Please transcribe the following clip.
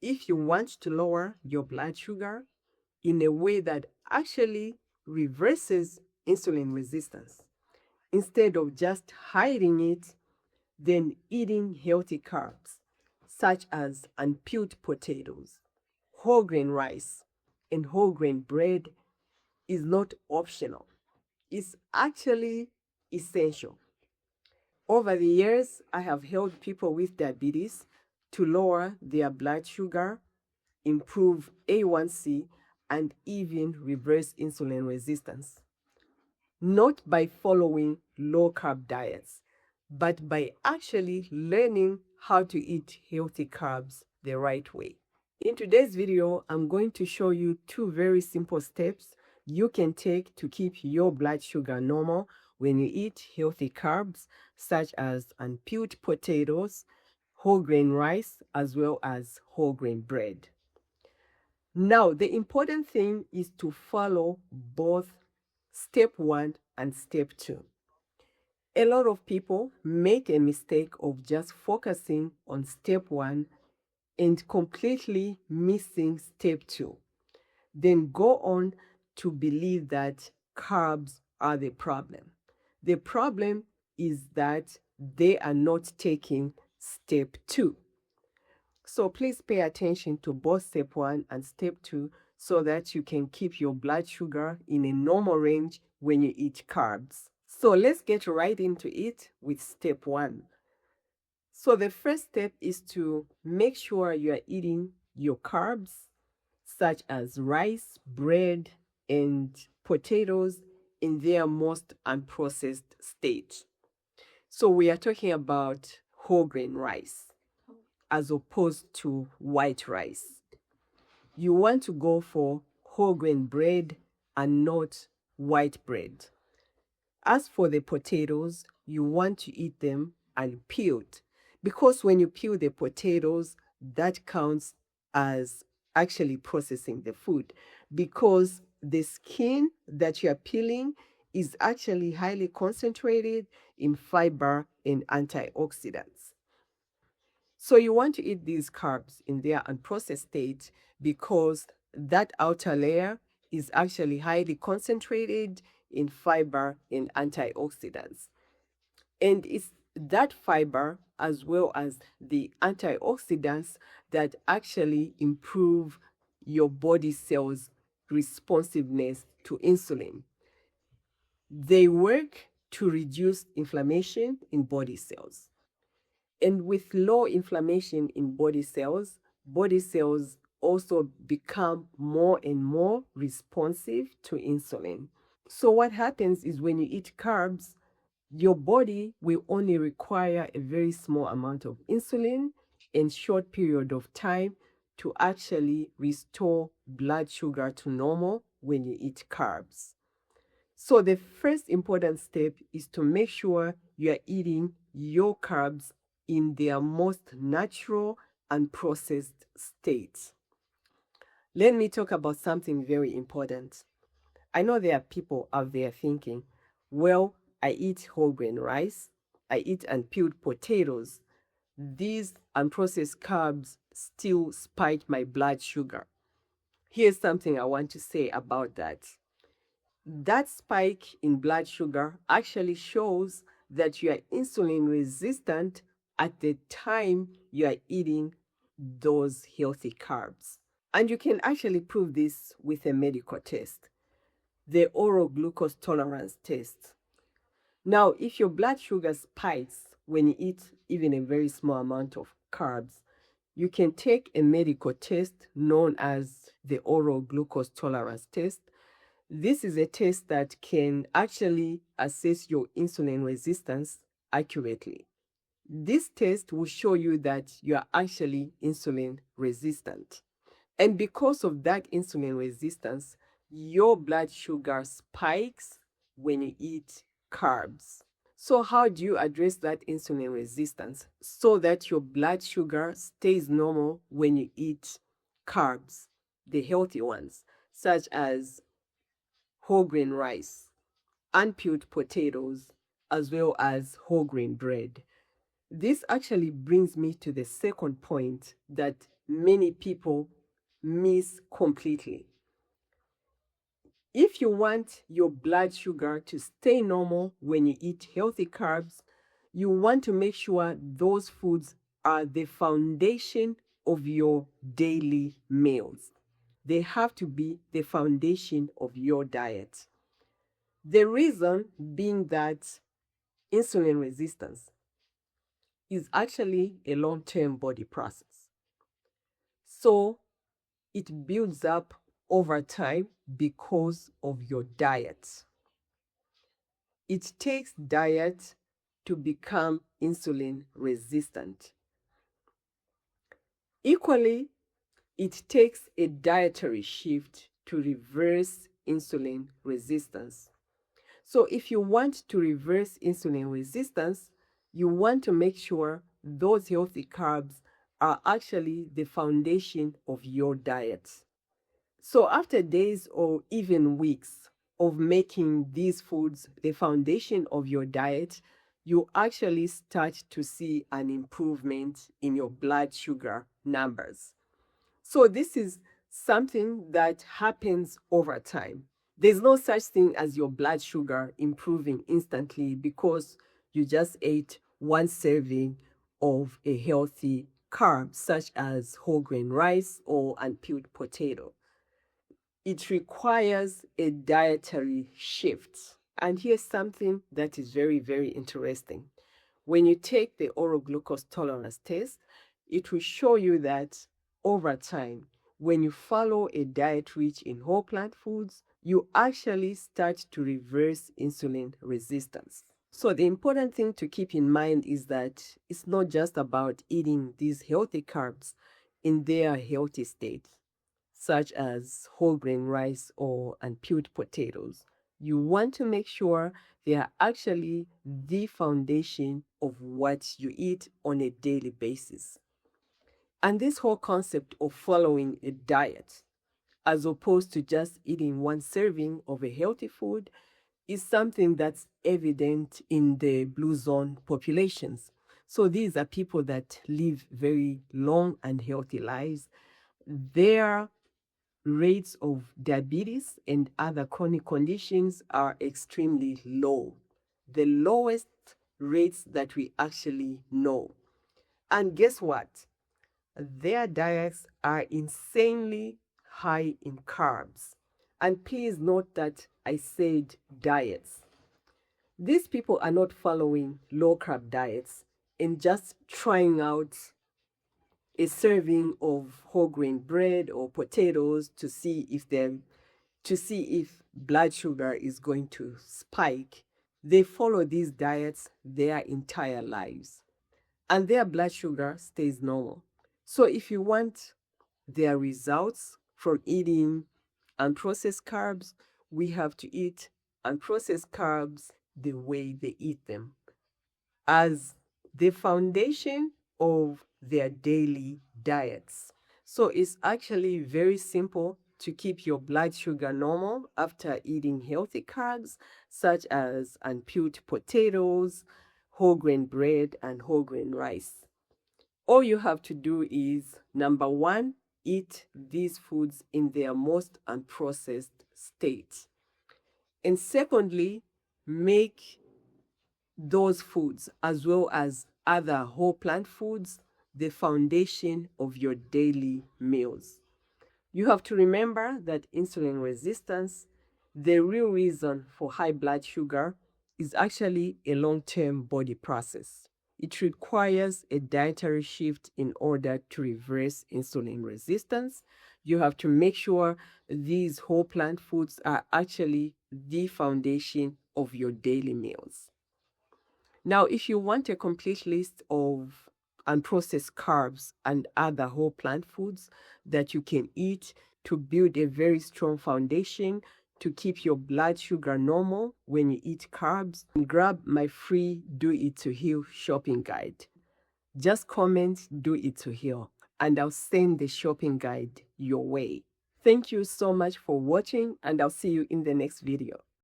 if you want to lower your blood sugar in a way that actually reverses insulin resistance, instead of just hiding it, then eating healthy carbs such as unpeeled potatoes, whole grain rice, and whole grain bread is not optional. It's actually essential. Over the years, I have helped people with diabetes to lower their blood sugar, improve A1C, and even reverse insulin resistance. Not by following low carb diets, but by actually learning how to eat healthy carbs the right way. In today's video, I'm going to show you 2 very simple steps you can take to keep your blood sugar normal when you eat healthy carbs such as unpeeled potatoes, whole grain rice, as well as whole grain bread. Now, the important thing is to follow both step 1 and step 2. A lot of people make a mistake of just focusing on step 1 and completely missing step 2. Then go on to believe that carbs are the problem. The problem is that they are not taking step 2. So please pay attention to both step 1 and step 2 so that you can keep your blood sugar in a normal range when you eat carbs. So let's get right into it with step 1. So the first step is to make sure you are eating your carbs such as rice, bread, and potatoes in their most unprocessed state. So we are talking about whole grain rice as opposed to white rice. You want to go for whole grain bread and not white bread. As for the potatoes, you want to eat them unpeeled, because when you peel the potatoes, that counts as actually processing the food, because the skin that you are peeling is actually highly concentrated in fiber and antioxidants. So you want to eat these carbs in their unprocessed state because that outer layer is actually highly concentrated in fiber and antioxidants. And it's that fiber as well as the antioxidants that actually improve your body cells' responsiveness to insulin. They work to reduce inflammation in body cells. And with low inflammation in body cells also become more and more responsive to insulin. So what happens is when you eat carbs, your body will only require a very small amount of insulin in short period of time to actually restore blood sugar to normal when you eat carbs. So the first important step is to make sure you are eating your carbs in their most natural and processed state. Let me talk about something very important. I know there are people out there thinking, well, I eat whole grain rice, I eat unpeeled potatoes. These unprocessed carbs still spike my blood sugar. Here's something I want to say about that. That spike in blood sugar actually shows that you are insulin resistant at the time you are eating those healthy carbs. And you can actually prove this with a medical test, the oral glucose tolerance test. Now, if your blood sugar spikes when you eat even a very small amount of carbs, you can take a medical test known as the oral glucose tolerance test. This is a test that can actually assess your insulin resistance accurately. This test will show you that you are actually insulin resistant. And because of that insulin resistance, your blood sugar spikes when you eat carbs. So how do you address that insulin resistance so that your blood sugar stays normal when you eat carbs, the healthy ones, such as whole grain rice, unpeeled potatoes, as well as whole grain bread? This actually brings me to the second point that many people miss completely. If you want your blood sugar to stay normal when you eat healthy carbs, you want to make sure those foods are the foundation of your daily meals. They have to be the foundation of your diet. The reason being that insulin resistance is actually a long-term body process. So it builds up over time because of your diet. It takes diet to become insulin resistant. Equally, it takes a dietary shift to reverse insulin resistance. So if you want to reverse insulin resistance, you want to make sure those healthy carbs are actually the foundation of your diet. So after days or even weeks of making these foods the foundation of your diet, you actually start to see an improvement in your blood sugar numbers. So this is something that happens over time. There's no such thing as your blood sugar improving instantly because you just ate one serving of a healthy carb, such as whole grain rice or unpeeled potato. It requires a dietary shift. And here's something that is very, very interesting. When you take the oral glucose tolerance test, it will show you that over time, when you follow a diet rich in whole plant foods, you actually start to reverse insulin resistance. So the important thing to keep in mind is that it's not just about eating these healthy carbs in their healthy state, such as whole grain rice or unpeeled potatoes. You want to make sure they are actually the foundation of what you eat on a daily basis. And this whole concept of following a diet, as opposed to just eating one serving of a healthy food, is something that's evident in the blue zone populations. So these are people that live very long and healthy lives. Their rates of diabetes and other chronic conditions are extremely low, the lowest rates that we actually know. And guess what? Their diets are insanely high in carbs. And please note that I said diets. These people are not following low-carb diets and just trying out a serving of whole grain bread or potatoes to see if blood sugar is going to spike. They follow these diets their entire lives, and their blood sugar stays normal. So if you want their results from eating unprocessed carbs, we have to eat unprocessed carbs the way they eat them, as the foundation of their daily diets. So it's actually very simple to keep your blood sugar normal after eating healthy carbs, such as unpeeled potatoes, whole grain bread, and whole grain rice. All you have to do is, number one, eat these foods in their most unprocessed state. And secondly, make those foods, as well as other whole plant foods, the foundation of your daily meals. You have to remember that insulin resistance, the real reason for high blood sugar, is actually a long-term body process. It requires a dietary shift in order to reverse insulin resistance. You have to make sure these whole plant foods are actually the foundation of your daily meals. Now, if you want a complete list of unprocessed carbs and other whole plant foods that you can eat to build a very strong foundation to keep your blood sugar normal when you eat carbs, grab my free Do It to Heal shopping guide. Just comment Do It to Heal and I'll send the shopping guide your way. Thank you so much for watching, and I'll see you in the next video.